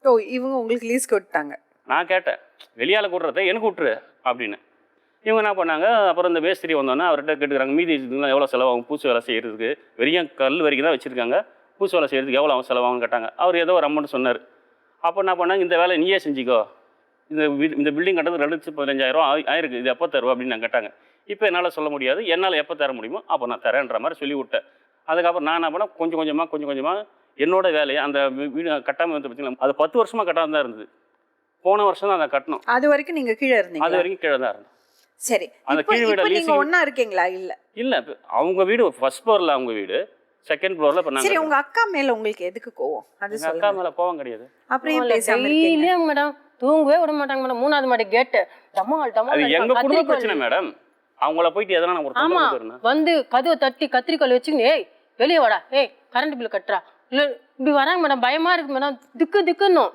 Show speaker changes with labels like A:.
A: ஓ, இவங்க உங்களுக்கு லீஸ்க்கு விட்டாங்க.
B: நான் கேட்டேன், வெளியால் கூட்டுறத எனக்கு விட்டுரு அப்படின்னு. இவங்க என்ன பண்ணாங்க, அப்புறம் இந்த மேஸ்திரி வந்தோன்னே அவர்கிட்ட கேட்டுக்கிறாங்க, மீதி இதுலாம் எவ்வளோ செலவாகும் பூசு வேலை செய்கிறதுக்கு, வெறும் கல் வரைக்கும் தான் வச்சுருக்காங்க, பூசு வேலை செய்கிறதுக்கு எவ்வளோ ஆகும் செலவாகும்னு கேட்டாங்க. அவர் ஏதோ ஒரு அமௌண்ட் சொன்னார். அப்போ என்ன பண்ணாங்க, இந்த வேலை நீயே செஞ்சுக்கோ, இந்த பில்டிங் கட்டுறது 2,15,000 ஆயிருக்கு, இது எப்போ தருவோம் அப்படின்னு நான் கேட்டாங்க. இப்போ என்னால் சொல்ல முடியாது, என்னால் எப்போ தர முடியுமோ அப்போ நான் தரேன்ற மாதிரி சொல்லி விட்டேன். அதுக்கப்புறம் நான் என்ன பண்ணேன், கொஞ்சம் கொஞ்சமாக என்னோட வேலையை அந்த வீடு கட்டாமல் வந்து பார்த்தீங்கன்னா அது 10 வருஷமாக கட்டாமல் தான் இருந்தது. போன வருஷம் தான் அதை கட்டணும்.
A: அது வரைக்கும் நீங்க கீழே இருந்தீங்க?
B: அது வரைக்கும் கீழே தான் இருந்தோம்.
A: சரி,
B: அந்த கீழ் வீடு
A: நீங்க ஒண்ணா இருக்கீங்களா? இல்ல,
B: அவங்க வீடு ஃபர்ஸ்ட் ஃப்ளோர்ல, அவங்க வீடு செகண்ட் ஃப்ளோர்ல. இப்ப
A: சரி, உங்க அக்கா மேல உங்களுக்கு எதுக்கு கோவம்? அது சொல்லுங்க.
B: அக்கா மேல கோவம் கிடையாது.
A: அப்புறம் ஏன் பேசாம இருக்கீங்க?
C: மேடம் தூங்கவே விட மாட்டாங்க மேடம். 3வது மாடி கேட் டமால் டமால்.
B: அது எங்க குடும்ப பிரச்சனை மேடம். அவங்கள போயிட்டு எதனா நான் ஒரு
C: ஆமா வந்து கதவை தட்டி கத்திரிக்கோல் வச்சுக்கின்னு, ஏய் வெளியே வாடா, ஏய் கரண்ட் பில் கட்டுறா, இல்ல இப்படி வராங்க மேடம். பயமா இருக்கு மேடம், திக்குன்னு